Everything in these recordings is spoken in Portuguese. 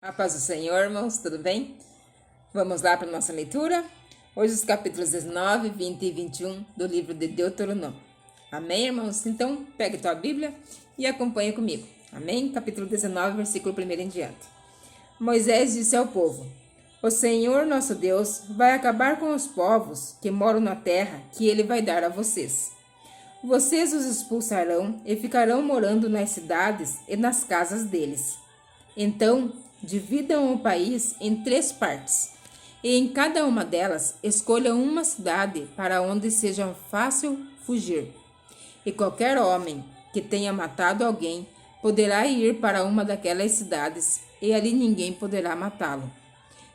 A paz do Senhor, irmãos, tudo bem? Vamos lá para a nossa leitura? Hoje os capítulos 19, 20 e 21 do livro de Deuteronômio. Amém, irmãos? Então, pegue tua Bíblia e acompanhe comigo. Amém? Capítulo 19, versículo 1 em diante. Moisés disse ao povo: O Senhor nosso Deus vai acabar com os povos que moram na terra que ele vai dar a vocês. Vocês os expulsarão e ficarão morando nas cidades e nas casas deles. Então, dividam o país em 3 partes, e em cada uma delas escolham uma cidade para onde seja fácil fugir. E qualquer homem que tenha matado alguém poderá ir para uma daquelas cidades, e ali ninguém poderá matá-lo.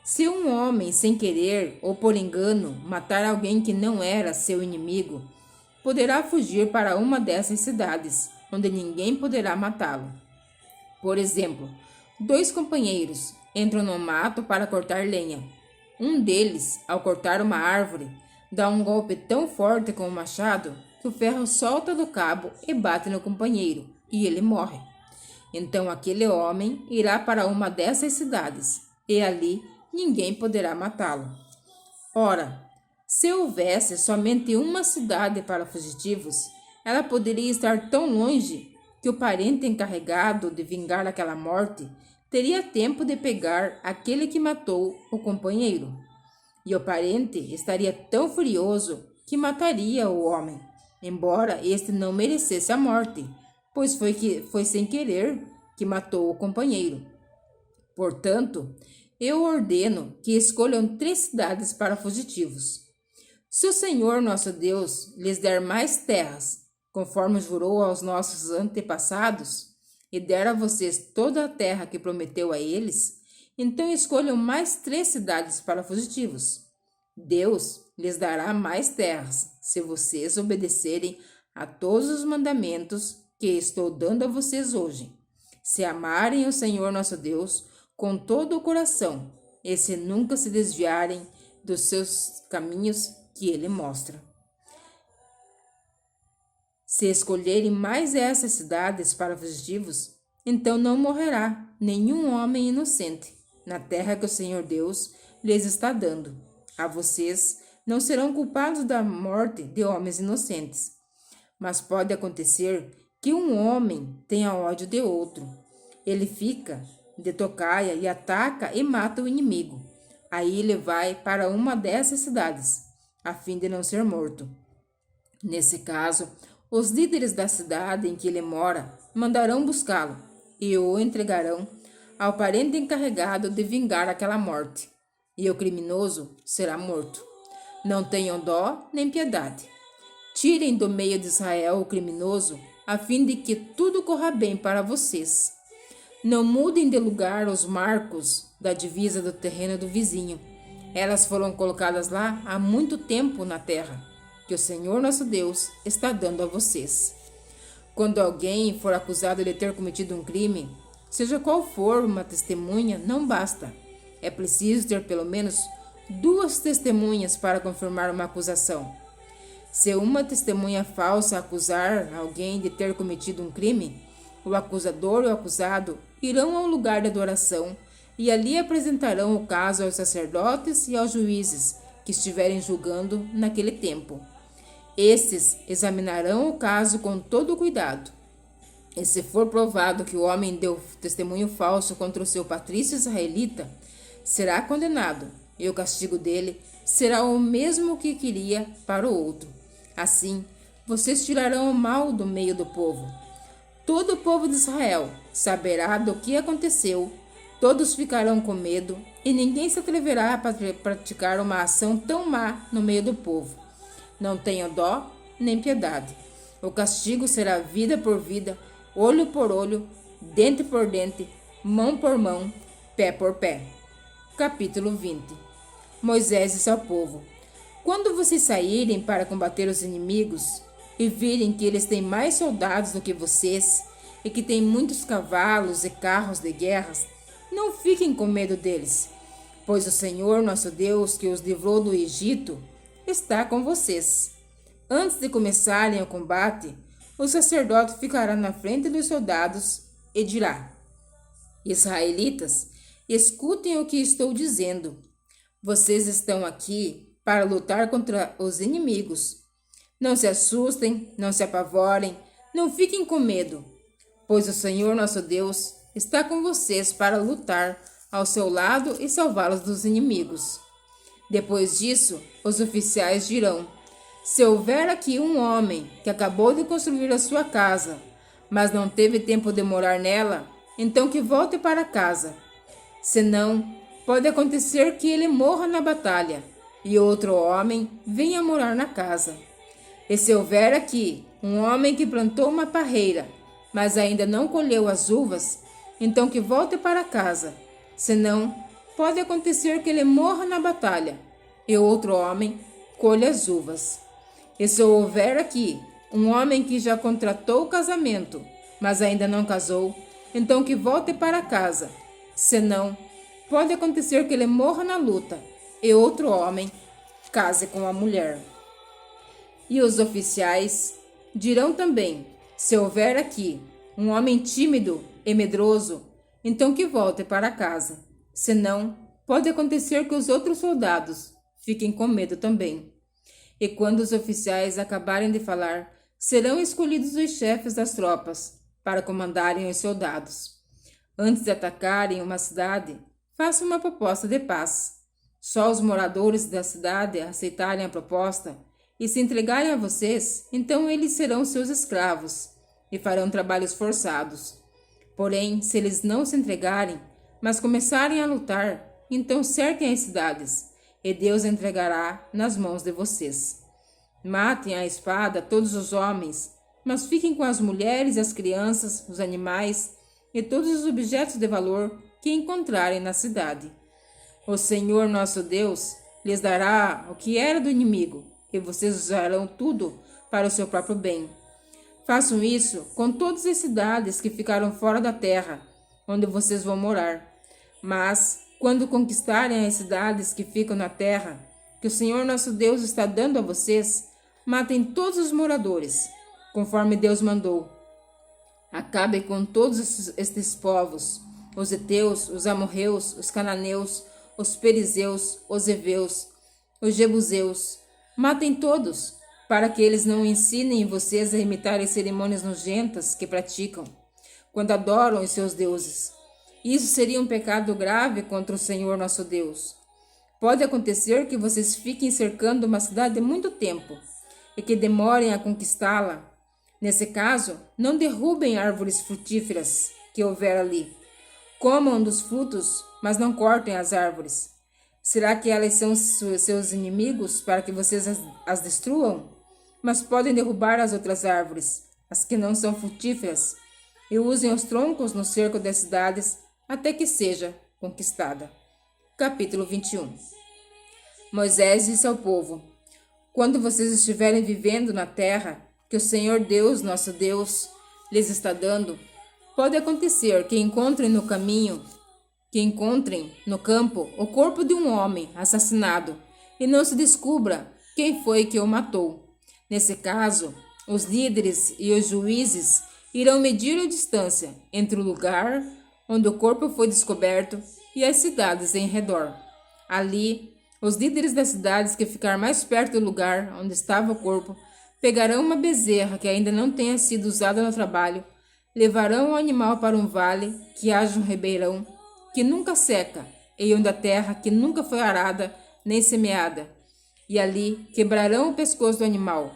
Se um homem, sem querer ou por engano, matar alguém que não era seu inimigo, poderá fugir para uma dessas cidades, onde ninguém poderá matá-lo. Por exemplo, 2 companheiros entram no mato para cortar lenha. Um deles, ao cortar uma árvore, dá um golpe tão forte com o machado que o ferro solta do cabo e bate no companheiro, e ele morre. Então aquele homem irá para uma dessas cidades, e ali ninguém poderá matá-lo. Ora, se houvesse somente uma cidade para fugitivos, ela poderia estar tão longe que o parente encarregado de vingar aquela morte teria tempo de pegar aquele que matou o companheiro. E o parente estaria tão furioso que mataria o homem, embora este não merecesse a morte, pois foi sem querer que matou o companheiro. Portanto, eu ordeno que escolham 3 cidades para fugitivos. Se o Senhor nosso Deus lhes der mais terras, conforme jurou aos nossos antepassados, e der a vocês toda a terra que prometeu a eles, então escolham mais 3 cidades para fugitivos. Deus lhes dará mais terras, se vocês obedecerem a todos os mandamentos que estou dando a vocês hoje, se amarem o Senhor nosso Deus com todo o coração, e se nunca se desviarem dos seus caminhos que ele mostra. Se escolherem mais essas cidades para fugitivos, então não morrerá nenhum homem inocente na terra que o Senhor Deus lhes está dando. A vocês não serão culpados da morte de homens inocentes. Mas pode acontecer que um homem tenha ódio de outro. Ele fica de tocaia e ataca e mata o inimigo. Aí ele vai para uma dessas cidades, a fim de não ser morto. Nesse caso, os líderes da cidade em que ele mora mandarão buscá-lo e o entregarão ao parente encarregado de vingar aquela morte, e o criminoso será morto. Não tenham dó nem piedade. Tirem do meio de Israel o criminoso, a fim de que tudo corra bem para vocês. Não mudem de lugar os marcos da divisa do terreno do vizinho. Elas foram colocadas lá há muito tempo na terra, que o Senhor nosso Deus está dando a vocês. Quando alguém for acusado de ter cometido um crime, seja qual for uma testemunha, não basta. É preciso ter pelo menos 2 testemunhas para confirmar uma acusação. Se uma testemunha falsa acusar alguém de ter cometido um crime, o acusador e o acusado irão ao lugar de adoração e ali apresentarão o caso aos sacerdotes e aos juízes que estiverem julgando naquele tempo. Estes examinarão o caso com todo cuidado. E se for provado que o homem deu testemunho falso contra o seu patrício israelita, será condenado, e o castigo dele será o mesmo que queria para o outro. Assim, vocês tirarão o mal do meio do povo. Todo o povo de Israel saberá do que aconteceu, todos ficarão com medo, e ninguém se atreverá a praticar uma ação tão má no meio do povo. Não tenham dó nem piedade. O castigo será vida por vida, olho por olho, dente por dente, mão por mão, pé por pé. Capítulo 20. Moisés disse ao povo: Quando vocês saírem para combater os inimigos e virem que eles têm mais soldados do que vocês e que têm muitos cavalos e carros de guerra, não fiquem com medo deles, pois o Senhor nosso Deus, que os livrou do Egito, está com vocês. Antes de começarem o combate, o sacerdote ficará na frente dos soldados e dirá: Israelitas, Escutem o que estou dizendo. Vocês estão aqui para lutar contra os inimigos. Não se assustem, não se apavorem, não fiquem com medo, pois o Senhor nosso Deus está com vocês para lutar ao seu lado e salvá-los dos inimigos. Depois disso, os oficiais dirão: se houver aqui um homem que acabou de construir a sua casa, mas não teve tempo de morar nela, então que volte para casa. Senão, pode acontecer que ele morra na batalha e outro homem venha morar na casa. E se houver aqui um homem que plantou uma parreira, mas ainda não colheu as uvas, então que volte para casa. Senão, pode acontecer que ele morra na batalha e outro homem colha as uvas. E se houver aqui um homem que já contratou o casamento, mas ainda não casou, então que volte para casa. Senão, pode acontecer que ele morra na luta e outro homem case com a mulher. E os oficiais dirão também: se houver aqui um homem tímido e medroso, então que volte para casa. Senão, pode acontecer que os outros soldados fiquem com medo também. E quando os oficiais acabarem de falar, serão escolhidos os chefes das tropas para comandarem os soldados. Antes de atacarem uma cidade, façam uma proposta de paz. Só os moradores da cidade aceitarem a proposta e se entregarem a vocês, então eles serão seus escravos e farão trabalhos forçados. Porém, se eles não se entregarem, mas começarem a lutar, então cerquem as cidades, e Deus entregará nas mãos de vocês. Matem à espada todos os homens, mas fiquem com as mulheres, as crianças, os animais e todos os objetos de valor que encontrarem na cidade. O Senhor nosso Deus lhes dará o que era do inimigo, e vocês usarão tudo para o seu próprio bem. Façam isso com todas as cidades que ficaram fora da terra, onde vocês vão morar. Mas, quando conquistarem as cidades que ficam na terra, que o Senhor nosso Deus está dando a vocês, matem todos os moradores, conforme Deus mandou. Acabem com todos estes povos, os heteus, os amorreus, os cananeus, os perizeus, os heveus, os jebuseus. Matem todos, para que eles não ensinem vocês a imitarem cerimônias nojentas que praticam, quando adoram os seus deuses. Isso seria um pecado grave contra o Senhor nosso Deus. Pode acontecer que vocês fiquem cercando uma cidade muito tempo e que demorem a conquistá-la. Nesse caso, não derrubem árvores frutíferas que houver ali. Comam dos frutos, mas não cortem as árvores. Será que elas são seus inimigos para que vocês as destruam? Mas podem derrubar as outras árvores, as que não são frutíferas, e usem os troncos no cerco das cidades até que seja conquistada. Capítulo 21. Moisés disse ao povo: quando vocês estiverem vivendo na terra que o Senhor Deus, nosso Deus, lhes está dando, pode acontecer que encontrem no campo o corpo de um homem assassinado e não se descubra quem foi que o matou. Nesse caso, os líderes e os juízes irão medir a distância entre o lugar onde o corpo foi descoberto e as cidades em redor. Ali, os líderes das cidades que ficar mais perto do lugar onde estava o corpo pegarão uma bezerra que ainda não tenha sido usada no trabalho, levarão o animal para um vale que haja um ribeirão que nunca seca, e onde a terra que nunca foi arada nem semeada, e ali quebrarão o pescoço do animal.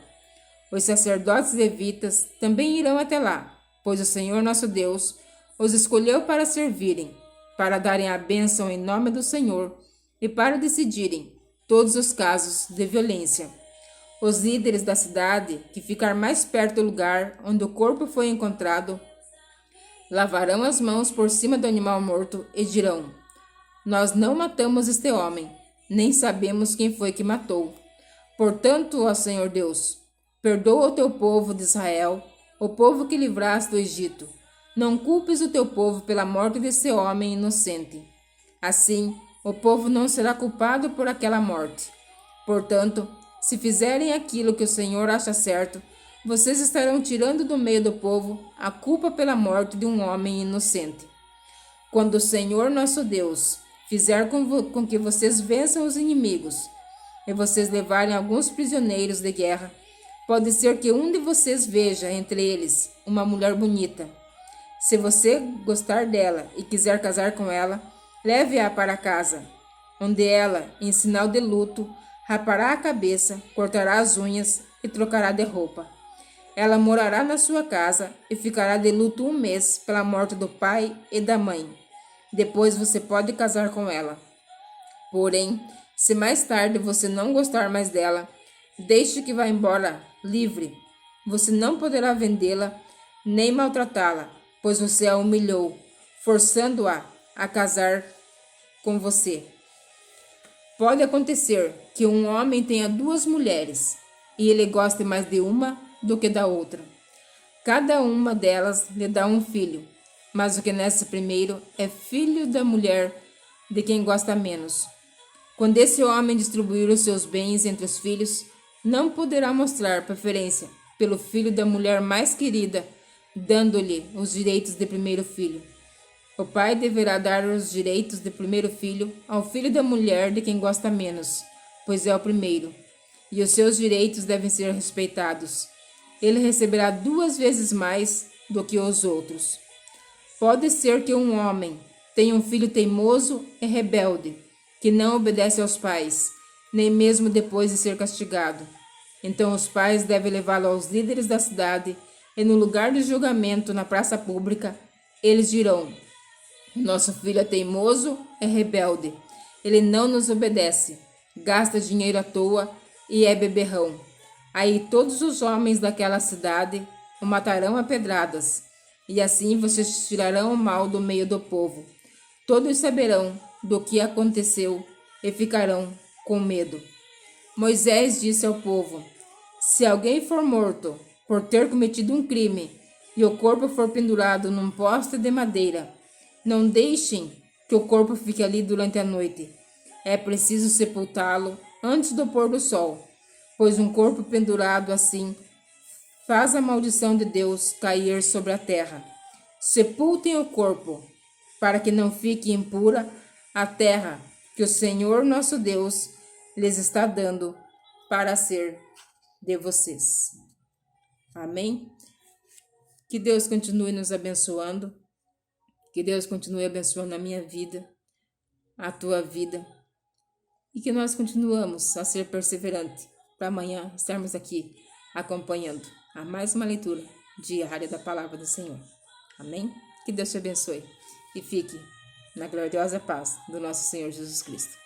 Os sacerdotes levitas também irão até lá, pois o Senhor nosso Deus os escolheu para servirem, para darem a bênção em nome do Senhor e para decidirem todos os casos de violência. Os líderes da cidade que ficar mais perto do lugar onde o corpo foi encontrado lavarão as mãos por cima do animal morto e dirão: nós não matamos este homem, nem sabemos quem foi que matou. Portanto, ó Senhor Deus, perdoa o teu povo de Israel, o povo que livraste do Egito. Não culpes o teu povo pela morte desse homem inocente. Assim, o povo não será culpado por aquela morte. Portanto, se fizerem aquilo que o Senhor acha certo, vocês estarão tirando do meio do povo a culpa pela morte de um homem inocente. Quando o Senhor nosso Deus fizer com que vocês vençam os inimigos e vocês levarem alguns prisioneiros de guerra, pode ser que um de vocês veja entre eles uma mulher bonita. Se você gostar dela e quiser casar com ela, leve-a para casa, onde ela, em sinal de luto, rapará a cabeça, cortará as unhas e trocará de roupa. Ela morará na sua casa e ficará de luto 1 mês pela morte do pai e da mãe. Depois você pode casar com ela. Porém, se mais tarde você não gostar mais dela, deixe que vá embora livre. Você não poderá vendê-la nem maltratá-la, pois você a humilhou, forçando-a a casar com você. Pode acontecer que um homem tenha 2 mulheres e ele goste mais de uma do que da outra. Cada uma delas lhe dá um filho, mas o que nasce primeiro é filho da mulher de quem gosta menos. Quando esse homem distribuir os seus bens entre os filhos, não poderá mostrar preferência pelo filho da mulher mais querida, dando-lhe os direitos de primeiro filho. O pai deverá dar os direitos de primeiro filho ao filho da mulher de quem gosta menos, pois é o primeiro, e os seus direitos devem ser respeitados. Ele receberá 2 vezes mais do que os outros. Pode ser que um homem tenha um filho teimoso e rebelde, que não obedece aos pais, nem mesmo depois de ser castigado. Então os pais devem levá-lo aos líderes da cidade, e no lugar de julgamento na praça pública, eles dirão: nosso filho é teimoso e rebelde. Ele não nos obedece, gasta dinheiro à toa e é beberrão. Aí todos os homens daquela cidade o matarão a pedradas, e assim vocês tirarão o mal do meio do povo. Todos saberão do que aconteceu e ficarão com medo. Moisés disse ao povo: se alguém for morto por ter cometido um crime e o corpo for pendurado num poste de madeira, não deixem que o corpo fique ali durante a noite. É preciso sepultá-lo antes do pôr do sol, pois um corpo pendurado assim faz a maldição de Deus cair sobre a terra. Sepultem o corpo, para que não fique impura a terra que o Senhor nosso Deus lhes está dando para ser de vocês. Amém? Que Deus continue nos abençoando. Que Deus continue abençoando a minha vida, a tua vida. E que nós continuamos a ser perseverantes para amanhã estarmos aqui acompanhando a mais uma leitura diária da palavra do Senhor. Amém? Que Deus te abençoe e fique na gloriosa paz do nosso Senhor Jesus Cristo.